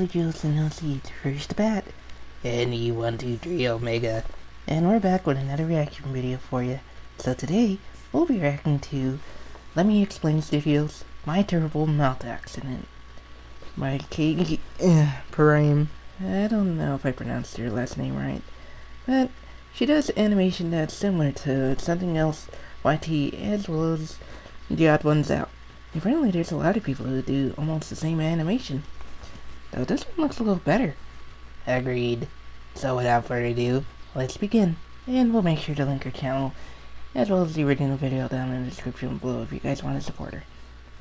Jules and Elsie to Rouge the Bat, and E123 Omega, and we're back with another reaction video for you. So today, we'll be reacting to Let Me Explain Studios' My Terrible Mouth Accident by Katie Perrine. I don't know if I pronounced her last name right, but she does animation that's similar to something else YT as well as The Odd Ones Out. Apparently there's a lot of people who do almost the same animation, though this one looks a little better. Agreed. So without further ado, let's begin, and we'll make sure to link her channel as well as the original video down in the description below if you guys want to support her.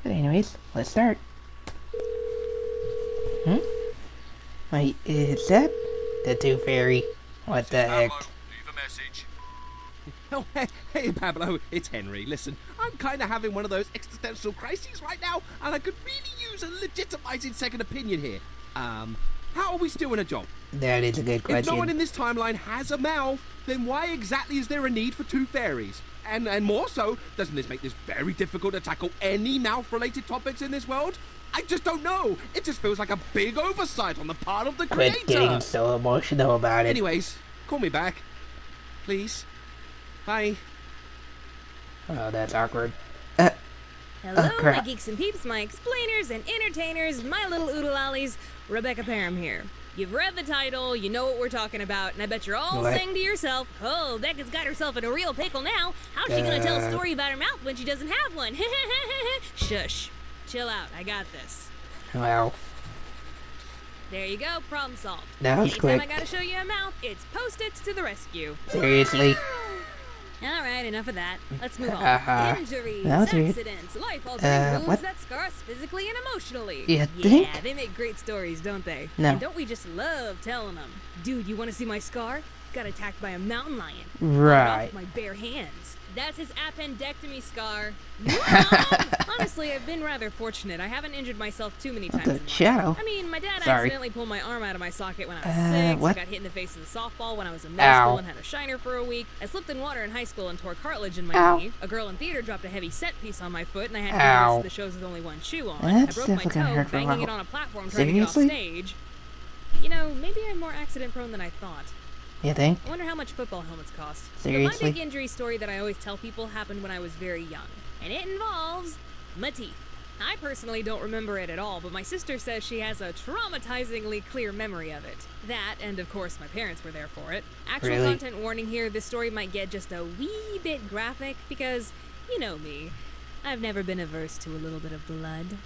But anyways, let's start. Wait, is that the Tooth Fairy? What the heck? Leave a message. Oh, hey, Pablo, it's Henry. Listen, I'm kind of having one of those existential crises right now, and I could really use a legitimizing second opinion here. How are we still in a job? That is a good question. If no one in this timeline has a mouth, then why exactly is there a need for two fairies? And more so, doesn't this make this very difficult to tackle any mouth-related topics in this world? I just don't know. It just feels like a big oversight on the part of the creator. Quit getting so emotional about it. Anyways, call me back, please. Bye. Oh, that's awkward. Hello, crap. my geeks and peeps, my explainers and entertainers, my little oodle-lollies. Rebecca Parham here. You've read the title, you know what we're talking about, and I bet you're all saying to yourself, oh, Becca's got herself in a real pickle now. How's she gonna tell a story about her mouth when she doesn't have one? Shush. Chill out, I got this. Wow. There you go, problem solved. That was quick. Anytime I gotta show you a mouth, it's Post-its to the rescue. Seriously? Alright, enough of that. Let's move on. Injuries, accidents, life-altering wounds that scar us physically and emotionally. You think? Yeah, they make great stories, don't they? No. And don't we just love telling them? Dude, you want to see my scar? Got attacked by a mountain lion. Right. Off my bare hands. That's his appendectomy scar. Honestly, I've been rather fortunate. I haven't injured myself too many times. The shadow? I mean, my dad Sorry. accidentally pulled my arm out of my socket when I was 6. What? I got hit in the face with a softball when I was in middle school and had a shiner for a week. I slipped in water in high school and tore cartilage in my knee. A girl in theater dropped a heavy set piece on my foot, and I had to do the rest of the shows with only one shoe on. That's I broke my toe banging it on a platform trying to get off stage. You know, maybe I'm more accident-prone than I thought. You think? I wonder how much football helmets cost. Seriously? But my big injury story that I always tell people happened when I was very young. And it involves my teeth. I personally don't remember it at all, but my sister says she has a traumatizingly clear memory of it. That, and of course my parents were there for it. Actual content warning here, this story might get just a wee bit graphic, because, you know me, I've never been averse to a little bit of blood.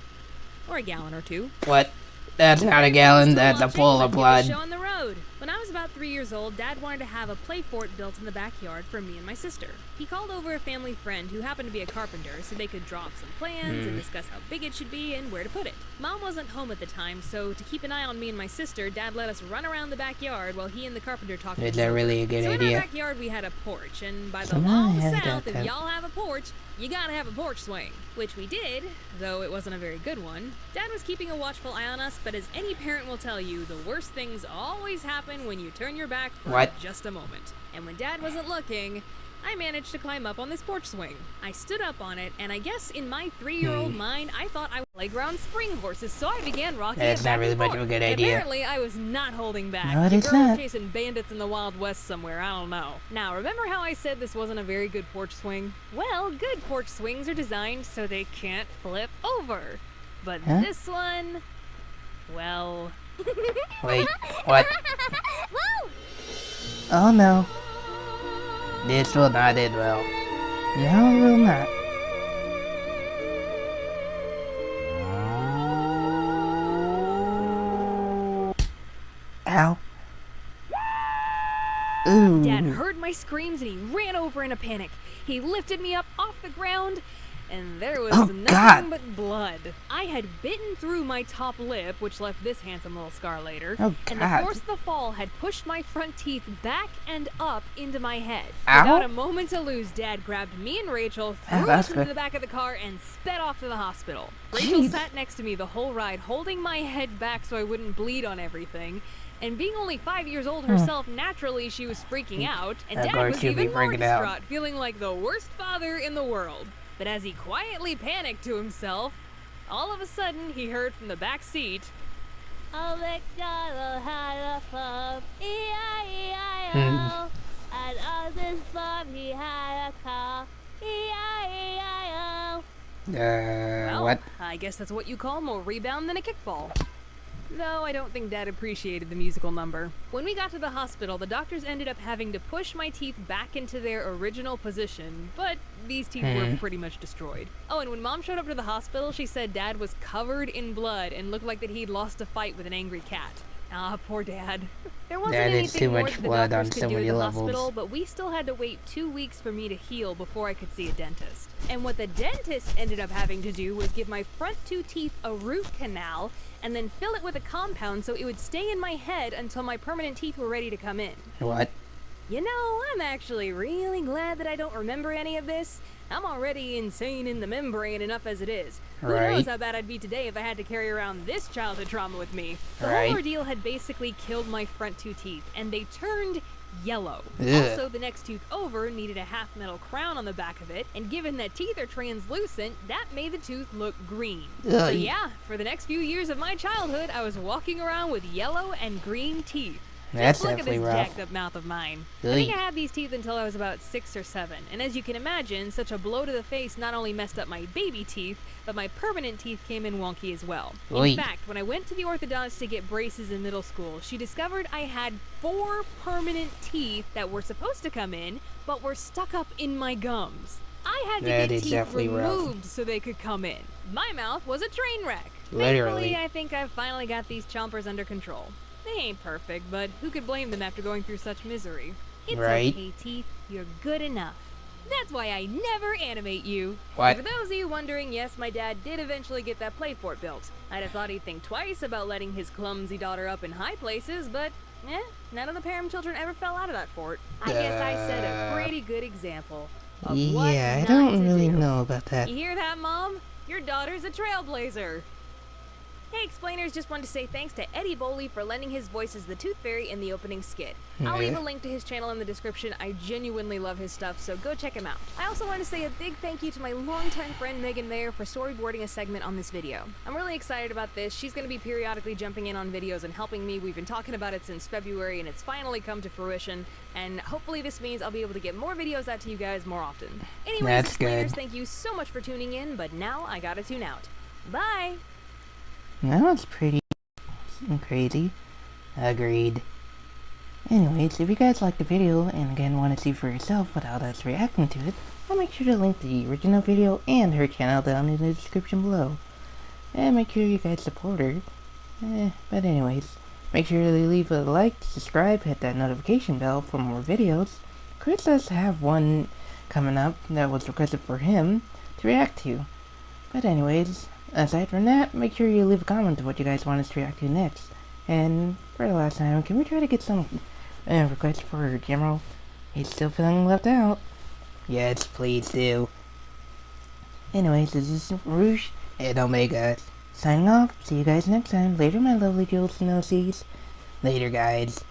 Or a gallon or two. What? That's not a gallon, that's a pool of blood. Show on the road. When I was about 3 years old, Dad wanted to have a play fort built in the backyard for me and my sister. He called over a family friend who happened to be a carpenter so they could draw up some plans and discuss how big it should be and where to put it. Mom wasn't home at the time, so to keep an eye on me and my sister, Dad let us run around the backyard while he and the carpenter talked. Is that really a good idea? In our backyard we had a porch, and by the law of the South, if y'all have a porch, you gotta have a porch swing. Which we did, though it wasn't a very good one. Dad was keeping a watchful eye on us, but as any parent will tell you, the worst things always happen when you turn your back for just a moment. And when Dad wasn't looking, I managed to climb up on this porch swing. I stood up on it, and I guess in my 3-year-old mind, I thought I was playground spring horses, so I began rocking it back and forth. That's not really much of a good idea. Apparently, I was not holding back. No, it's not. not. Chasing bandits in the Wild West somewhere, I don't know. Now, remember how I said this wasn't a very good porch swing? Well, good porch swings are designed so they can't flip over. But this one, well... Wait, what? Oh no. This will not end well. No, it will not. Ow. Ooh. Dad heard my screams and he ran over in a panic. He lifted me up off the ground, and there was nothing but blood. I had bitten through my top lip, which left this handsome little scar later. And the force of the fall had pushed my front teeth back and up into my head. Without a moment to lose, Dad grabbed me and Rachel, threw us into the back of the car, and sped off to the hospital. Rachel sat next to me the whole ride, holding my head back so I wouldn't bleed on everything. And being only 5 years old herself, naturally she was freaking out, and Dad was even more distraught, feeling like the worst father in the world. But as he quietly panicked to himself, all of a sudden he heard from the back seat, Oh, McDonald had a farm, E-I-E-I-O. And on this farm he had a cow, E-I-E-I-O. Well, what? I guess that's what you call more rebound than a kickball. No, I don't think Dad appreciated the musical number. When we got to the hospital, the doctors ended up having to push my teeth back into their original position, but these teeth were pretty much destroyed. Oh, and when Mom showed up to the hospital, she said Dad was covered in blood and looked like that he'd lost a fight with an angry cat. Ah, poor Dad. There wasn't That is anything too more much that the blood doctors on could so do at many the levels. hospital, but we still had to wait 2 weeks for me to heal before I could see a dentist. And what the dentist ended up having to do was give my front 2 teeth a root canal and then fill it with a compound so it would stay in my head until my permanent teeth were ready to come in. What? You know, I'm actually really glad that I don't remember any of this. I'm already insane in the membrane enough as it is. Who Right. knows how bad I'd be today if I had to carry around this childhood trauma with me. The Right. whole ordeal had basically killed my front 2 teeth, and they turned yellow. Ugh. Also, the next tooth over needed a half metal crown on the back of it, and given that teeth are translucent, that made the tooth look green. So Ugh. yeah, for the next few years of my childhood, I was walking around with yellow and green teeth. That's Just look at this definitely rough. jacked up mouth of mine. I Ugh. think I had these teeth until I was about 6 or 7, and as you can imagine, such a blow to the face not only messed up my baby teeth, but my permanent teeth came in wonky as well. Oy. In fact, when I went to the orthodontist to get braces in middle school, she discovered I had 4 permanent teeth that were supposed to come in, but were stuck up in my gums. I had to That get is teeth definitely rough. removed so they could come in. My mouth was a train wreck. Literally. Thankfully, I think I've finally got these chompers under control. They ain't perfect, but who could blame them after going through such misery? It's Right. okay, teeth. You're good enough. That's why I never animate you. What? And for those of you wondering, yes, my dad did eventually get that play fort built. I'd have thought he'd think twice about letting his clumsy daughter up in high places, but none of the Parham children ever fell out of that fort. I guess I set a pretty good example of what Yeah, I not don't to really do. know about that. You hear that, Mom? Your daughter's a trailblazer. Hey, Explainers, just wanted to say thanks to Eddie Boley for lending his voice as the Tooth Fairy in the opening skit. I'll leave a link to his channel in the description. I genuinely love his stuff, so go check him out. I also want to say a big thank you to my longtime friend Megan Mayer for storyboarding a segment on this video. I'm really excited about this. She's going to be periodically jumping in on videos and helping me. We've been talking about it since February, and it's finally come to fruition. And hopefully this means I'll be able to get more videos out to you guys more often. Anyways, That's Explainers, good. thank you so much for tuning in, but now I gotta tune out. Bye! That was pretty crazy. Agreed. Anyways, if you guys liked the video and again want to see for yourself without us reacting to it, I'll make sure to link the original video and her channel down in the description below. And make sure you guys support her. But anyways, make sure to leave a like, subscribe, hit that notification bell for more videos. Chris does have one coming up that was requested for him to react to. But anyways, aside from that, make sure you leave a comment of what you guys want us to react to next. And for the last time, can we try to get some requests for General? He's still feeling left out. Yes, please do. Anyways, this is Rouge and Omega. Signing off. See you guys next time. Later, my lovely jewels and OCs. Later, guys.